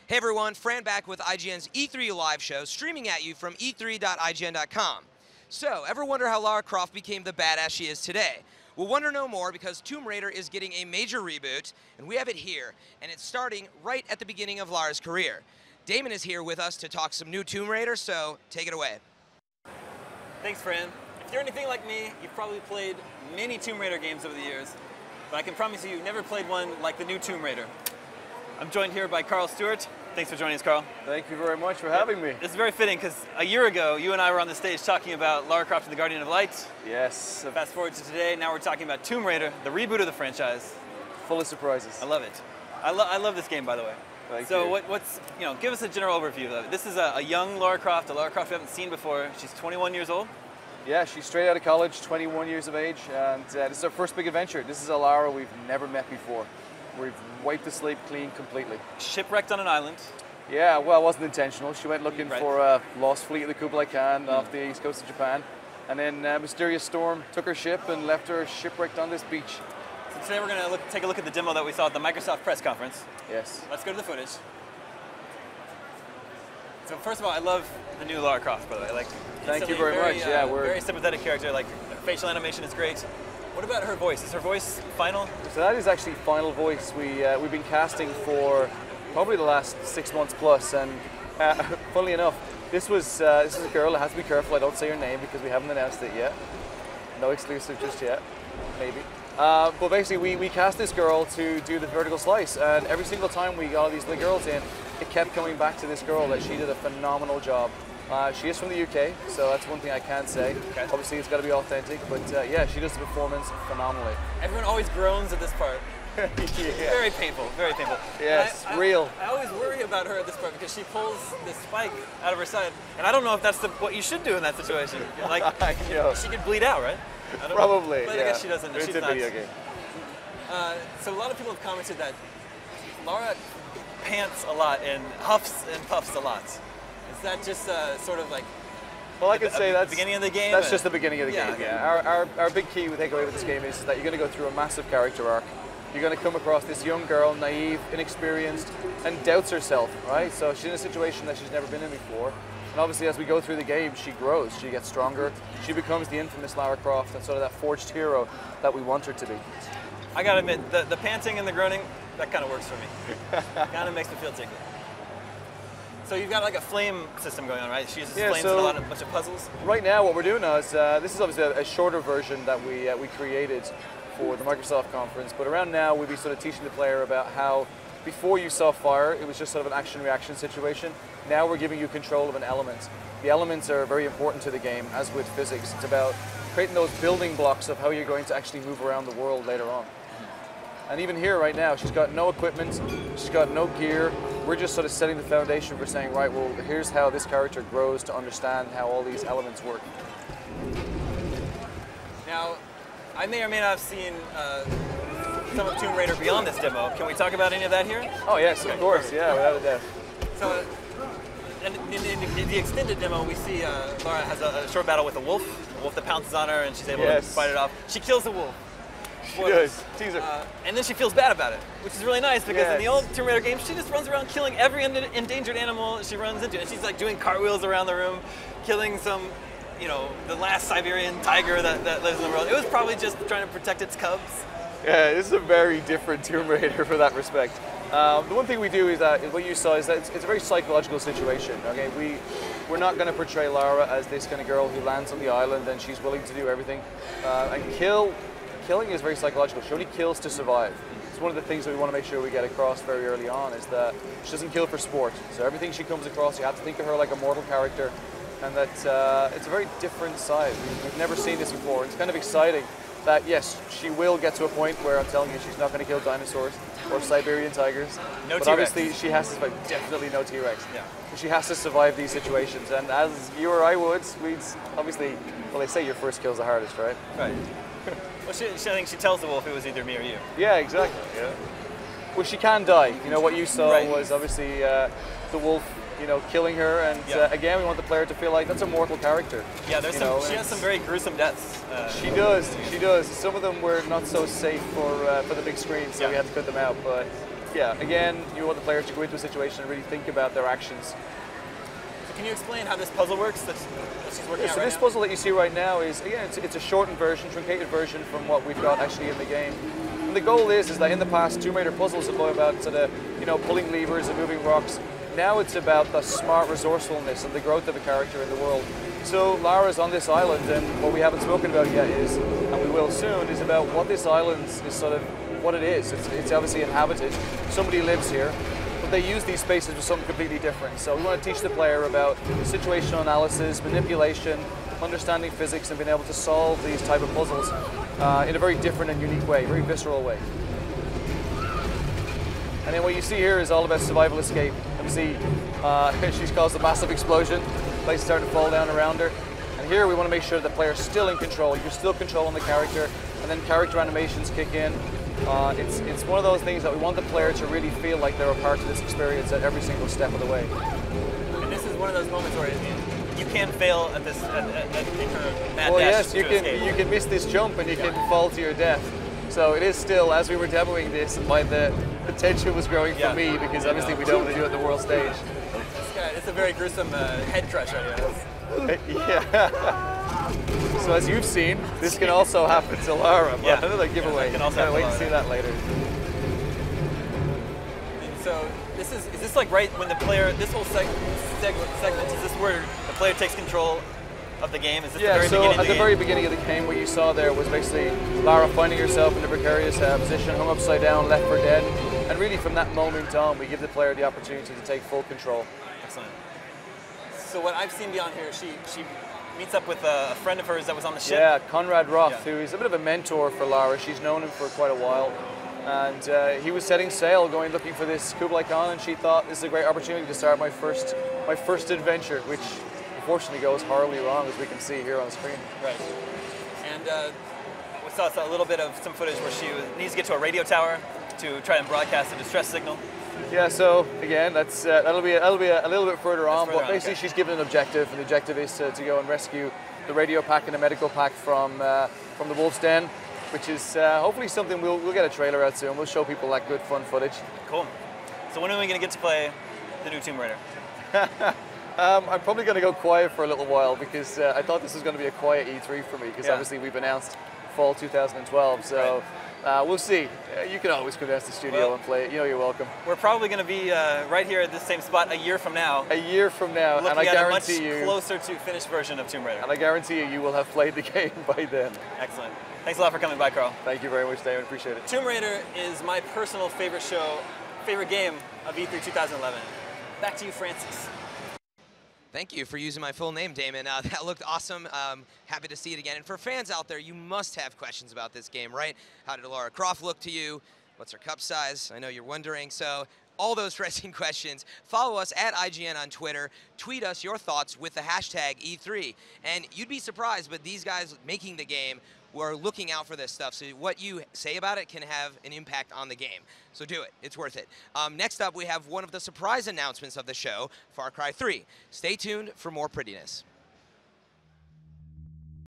Hey everyone, Fran back with IGN's E3 live show, streaming at you from e3.ign.com. So, ever wonder how Lara Croft became the badass she is today? We'll wonder no more because Tomb Raider is getting a major reboot, and we have it here, and it's starting right at the beginning of Lara's career. Damon is here with us to talk some new Tomb Raider, so take it away. Thanks, Fran. If you're anything like me, you've probably played many Tomb Raider games over the years, but I can promise you've never played one like the new Tomb Raider. I'm joined here by Carl Stewart. Thanks for joining us, Carl. Thank you very much for having me. This is very fitting because a year ago, you and I were on the stage talking about Lara Croft and the Guardian of Light. Yes. Fast forward to today, now we're talking about Tomb Raider, the reboot of the franchise. Full of surprises. I love it. I love this game, by the way. Thank so you. give us a general overview of it. This is a young Lara Croft, a Lara Croft we haven't seen before. She's 21 years old. Yeah, she's straight out of college, 21 years of age, and this is our first big adventure. This is a Lara we've never met before. We've wiped the slate clean completely. Shipwrecked on an island. Yeah, well, it wasn't intentional. She went looking Right. for a lost fleet of the Kublai Khan off the east coast of Japan, and then a mysterious storm took her ship and left her shipwrecked on this beach. So today we're going to take a look at the demo that we saw at the Microsoft press conference. Yes. Let's go to the footage. So first of all, I love the new Lara Croft, by the way. Thank you very much. Yeah, we're very sympathetic character. Like, her facial animation is great. What about her voice? Is her voice final? So that is actually final voice. We've been casting for probably the last 6 months plus, and funnily enough, this is a girl. I have to be careful I don't say her name because we haven't announced it yet. No exclusive just yet, maybe. But basically, we cast this girl to do the vertical slice, and every single time we got all these little girls in, it kept coming back to this girl that she did a phenomenal job. She is from the UK, so that's one thing I can say. Okay. Obviously, it's got to be authentic, but yeah, she does the performance phenomenally. Everyone always groans at this part. Yeah. Very painful, very painful. Yes, real. I always worry about her at this part because she pulls this spike out of her side, and I don't know if that's what you should do in that situation. Like, You know. she could bleed out, right? I don't Probably, know. But yeah. I guess she doesn't. It's She's a not. video game. So a lot of people have commented that Lara pants a lot and huffs and puffs a lot. Is that just sort of like Well, I could say that's the beginning of the game? That's just the beginning of the Yeah, game. okay. Yeah. Our big key we take away with this game is that you're going to go through a massive character arc. You're going to come across this young girl, naive, inexperienced, and doubts herself, right? So she's in a situation that she's never been in before. And obviously, as we go through the game, she grows, she gets stronger, she becomes the infamous Lara Croft and sort of that forged hero that we want her to be. I gotta admit, the panting and the groaning, that kind of works for me. Kind of makes me feel tickly. So you've got like a flame system going on, right? She uses flames in a bunch of puzzles. Right now, what we're doing now is this is obviously a shorter version that we created for the Microsoft conference. But around now, we'll be sort of teaching the player about how before you saw fire, it was just sort of an action-reaction situation. Now we're giving you control of an element. The elements are very important to the game, as with physics. It's about creating those building blocks of how you're going to actually move around the world later on. And even here right now, she's got no equipment, she's got no gear. We're just sort of setting the foundation for saying, right, well, here's how this character grows to understand how all these elements work. Now, I may or may not have seen some of Tomb Raider beyond this demo. Can we talk about any of that here? Oh yes, of course, yeah, without a doubt. So, in the extended demo, we see Lara has a short battle with a wolf that pounces on her, and she's able to fight it off. She kills the wolf. She does. Teaser. And then she feels bad about it, which is really nice because in the old Tomb Raider games, she just runs around killing every endangered animal she runs into, and she's like doing cartwheels around the room, killing some, the last Siberian tiger that lives in the world. It was probably just trying to protect its cubs. Yeah, this is a very different Tomb Raider for that respect. The one thing we do is that what you saw is that it's a very psychological situation. Okay, we're not going to portray Lara as this kind of girl who lands on the island and she's willing to do everything. And killing is very psychological. She only kills to survive. It's one of the things that we want to make sure we get across very early on is that she doesn't kill for sport. So everything she comes across, you have to think of her like a mortal character, and that it's a very different side. We've never seen this before. It's kind of exciting that yes, she will get to a point where I'm telling you she's not going to kill dinosaurs or Siberian tigers. No but T-Rex. obviously she has to survive. Definitely no T-Rex. Yeah. But she has to survive these situations, and as you or I would, we'd obviously, well, they say your first kill's the hardest, right? Right. Well, I think she tells the wolf it was either me or you. Yeah, exactly. Yeah. Well, she can die. You know, what you saw was obviously the wolf, killing her, and again, we want the player to feel like that's a mortal character. Yeah, she has some very gruesome deaths. She does. Some of them were not so safe for the big screen, so we had to cut them out. But yeah, again, you want the players to go into a situation and really think about their actions. So can you explain how this puzzle works that she's working on So right this now? puzzle that you see right now is, again, it's a shortened version, truncated version from what we've got actually in the game. And the goal is that in the past, Tomb Raider puzzles have been about sort of, pulling levers and moving rocks. Now it's about the smart resourcefulness and the growth of a character in the world. So Lara's on this island, and what we haven't spoken about yet is, and we will soon, is about what this island is sort of, what it is. It's obviously inhabited. Somebody lives here, but they use these spaces for something completely different. So we want to teach the player about situational analysis, manipulation, understanding physics, and being able to solve these type of puzzles in a very different and unique way, very visceral way. And then what you see here is all about survival escape. You see she's caused a massive explosion, the place is starting to fall down around her. And here we want to make sure the player's still in control. You're still controlling the character, and then character animations kick in. It's one of those things that we want the player to really feel like they're a part of this experience at every single step of the way. And this is one of those moments where you can fail at this at her mad Well, dash yes, you can miss this jump and you can fall to your death. So it is still, as we were demoing this, the tension was growing for me, because obviously we don't want to do it at the world stage. It's a very gruesome head crush right here. Yeah. So as you've seen, this can also happen to Lara, but another giveaway. Can also Can't wait to see that later. And so is this like right when the player, this whole segment, is this where the player takes control of the game? Is this the very beginning of the game? At the very beginning of the game, what you saw there was basically Lara finding herself in a precarious position, hung upside down, left for dead. And really from that moment on, we give the player the opportunity to take full control. Excellent. So what I've seen beyond here, she meets up with a friend of hers that was on the ship. Yeah, Conrad Roth, who is a bit of a mentor for Lara. She's known him for quite a while. And he was setting sail, going looking for this Kublai Khan, and she thought this is a great opportunity to start my first adventure, which unfortunately goes horribly wrong, as we can see here on the screen. Right. And we saw a little bit of some footage where she needs to get to a radio tower to try and broadcast a distress signal. Yeah, so again, that'll be a little bit further on, but basically she's given an objective, and the objective is to go and rescue the radio pack and the medical pack from the Wolf's Den, which is hopefully something we'll get a trailer out soon. We'll show people that good fun footage. Cool. So when are we going to get to play the new Tomb Raider? I'm probably going to go quiet for a little while, because I thought this was going to be a quiet E3 for me, because obviously we've announced fall 2012, so we'll see. You can always come down to the studio and play it. You know you're welcome. We're probably going to be right here at this same spot a year from now. A year from now, and I guarantee you, a much closer to finished version of Tomb Raider. And I guarantee you will have played the game by then. Excellent. Thanks a lot for coming by, Carl. Thank you very much, Damon. Appreciate it. Tomb Raider is my personal favorite game of E3 2011. Back to you, Francis. Thank you for using my full name, Damon. That looked awesome. Happy to see it again. And for fans out there, you must have questions about this game, right? How did Lara Croft look to you? What's her cup size? I know you're wondering. So all those pressing questions, follow us at IGN on Twitter. Tweet us your thoughts with the hashtag E3. And you'd be surprised, but these guys making the game were looking out for this stuff. So what you say about it can have an impact on the game. So do it. It's worth it. Next up, we have one of the surprise announcements of the show, Far Cry 3. Stay tuned for more prettiness.